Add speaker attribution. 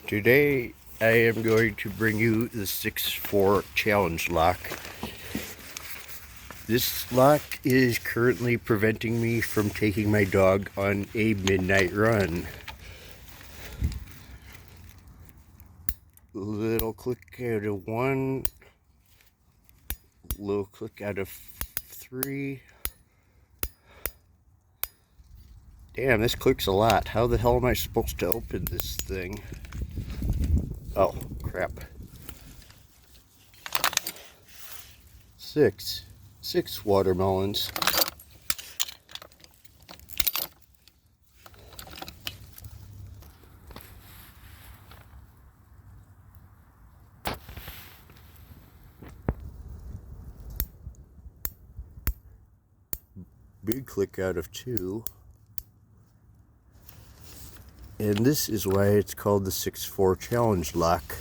Speaker 1: Today I am going to bring you the 6-4 challenge lock. This lock is currently preventing me from taking my dog on a midnight run. Little click out of 1, little click out of 3. Damn, this clicks a lot. How the hell am I supposed to open this thing? Oh, crap. 6 watermelons. Big click out of 2. And this is why it's called the 6-4 challenge lock.